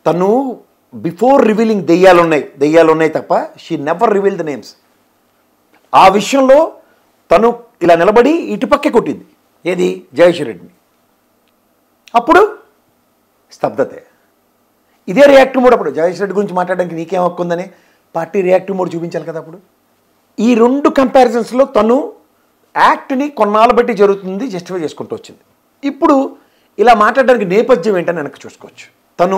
తను before revealing దెయ్యాలు ఉన్నాయి తప్ప she never reveal the names. ఆ విషయంలో తను ఇలా నిలబడి ఇటుపక్కే కొట్టింది ఏది జగదీశ్వర్ రెడ్డిని. అప్పుడు స్తబ్దతే. ఇదే రియాక్టివ్ మోడ్. అప్పుడు జగదీశ్వర్ రెడ్డి గురించి మాట్లాడడానికి నీకేం హక్కుందని పార్టీ రియాక్టివ్ మోడ్ చూపించాలి కదా. అప్పుడు ఈ 2 కంపారిజన్స్లో తను యాక్ట్ని కొన్నాళ్ళు బట్టి జరుగుతుంది జస్టిఫై చేసుకుంటూ వచ్చింది. ఇప్పుడు ఇలా మాట్లాడడానికి నేపథ్యం ఏంటని వెనక్కి చూసుకోవచ్చు. తను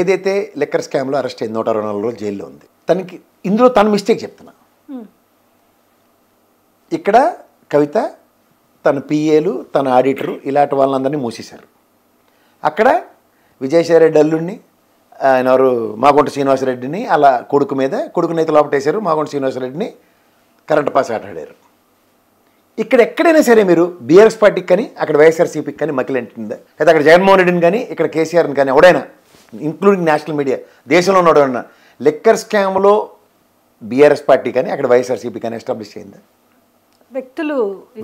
ఏదైతే లిక్కర్ స్కామ్లో అరెస్ట్ అయింది 124 రోజులు జైల్లో ఉంది. తనకి ఇందులో తన మిస్టేక్ చెప్తున్నా. ఇక్కడ కవిత తన పిఏలు తన ఆడిటరు ఇలాంటి వాళ్ళందరినీ మూసేశారు. అక్కడ విజయసాయిరెడ్డి అల్లుడిని ఆయన ఎవరు మాగుంట శ్రీనివాసరెడ్డిని అలా కొడుకునైతే లోపటేశారు. మాగుంట శ్రీనివాసరెడ్డిని కరెంట్ పాస్ ఆటాడారు. ఇక్కడ ఎక్కడైనా సరే మీరు బీఆర్ఎస్ పార్టీకి కానీ అక్కడ వైఎస్ఆర్సీపీకి కానీ మకిలంటుందా, అయితే అక్కడ జగన్మోహన్ రెడ్డిని కానీ ఇక్కడ కేసీఆర్ని కానీ ఎవడైనా ఇంక్లూడింగ్ నేషనల్ మీడియా దేశంలో ఉన్నవాడన్నా లిక్కర్ స్కామ్లో బీఆర్ఎస్ పార్టీ కానీ అక్కడ వైఎస్ఆర్సీపీ కానీ ఎస్టాబ్లిష్ అయిందా?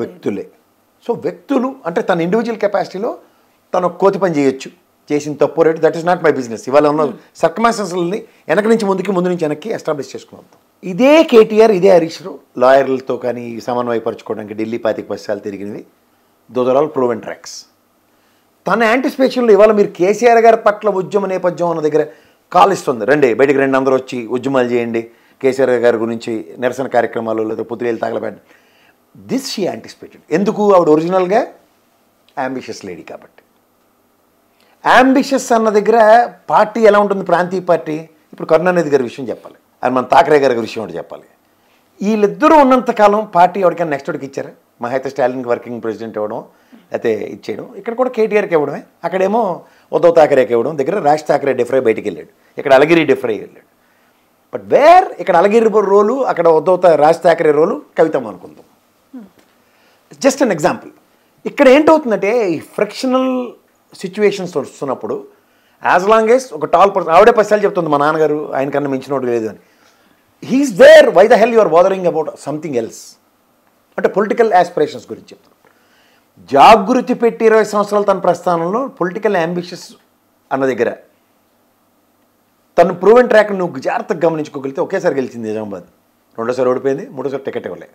వ్యక్తులే. సో వ్యక్తులు అంటే తన ఇండివిజువల్ కెపాసిటీలో తను కోతి పని చేయొచ్చు, చేసిన తప్పు rate. That is not my business. ఇవాళ ఉన్న సర్కమాస్టెన్స్ని వెనక నుంచి ముందు నుంచి వెనక్కి ఎస్టాబ్లిష్ చేసుకున్నాం. ఇదే కేటీఆర్ ఇదే హరీష్ రావు లాయర్లతో కానీ సమన్వయపరచుకోవడానికి ఢిల్లీ 25 బస్సాలు తిరిగినవి. Those are all proven tracks. తన యాంటిసిపేషన్లో ఇవాళ మీరు కేసీఆర్ గారి పట్ల ఉద్యమ నేపథ్యం అన్న దగ్గర కాల్ ఇస్తుంది. బయటికి రండి, అందరూ వచ్చి ఉద్యమాలు చేయండి, కేసీఆర్ గారి గురించి నిరసన కార్యక్రమాలు లేదా పుత్రికలు తగలబెట్టండి. This she anticipated. ఎందుకు? ఆవిడ ఒరిజినల్గా అంబిషియస్ లేడీ కాబట్టి. అంబిషియస్ అన్న దగ్గర పార్టీ ఎలా ఉంటుంది? ప్రాంతీయ పార్టీ. ఇప్పుడు కరుణానిధి గారి విషయం చెప్పాలి, అది మన తాకరే గారి విషయం ఒకటి చెప్పాలి. వీళ్ళిద్దరూ ఉన్నంతకాలం పార్టీ ఎవరికైనా నెక్స్ట్ ఒకటికి ఇచ్చారు. మా అయితే స్టాలిన్కి వర్కింగ్ ప్రెసిడెంట్ ఇవ్వడం అయితే ఇచ్చేయడం. ఇక్కడ కూడా కేటీఆర్కి ఇవ్వడమే. అక్కడేమో ఉద్ధవ్ థాకరేకి ఇవ్వడం. దగ్గర రాజ్ థాకరే డిఫ్రై బయటికి వెళ్ళాడు, ఇక్కడ అలగిరి డిఫ్రై వెళ్ళాడు. బట్ ఇక్కడ అలగిరి రోలు, అక్కడ రాజ్ థాకరే రోలు కవితమ్మ అనుకుందాం. Just an example. ఇక్కడ ఏంటవుతుందంటే ఈ ఫ్రిక్షనల్ సిచ్యువేషన్స్ వస్తున్నప్పుడు యాజ్ లాంగ్ ఎస్ ఒక టాల్ పర్సన్ ఆవిడే 10 సార్లు చెప్తుంది మా నాన్నగారు ఆయనకన్నా మించినోడు లేదు అని. He's there. Why the hell you are bothering about something else? అంటే పొలిటికల్ ఆస్పిరేషన్స్ గురించి చెప్తాను. జాగృతి పెట్టి 20 సంవత్సరాలు తన ప్రస్థానంలో పొలిటికల్ అంబిషియస్ అన్న దగ్గర తను ప్రూవెన్ ట్రాక్ నువ్వు జాగ్రత్తగా గమనించుకోగలిగితే ఒకేసారి గెలిచింది నిజామాబాద్, రెండోసారి ఓడిపోయింది, మూడోసారి టికెట్ ఇవ్వలే.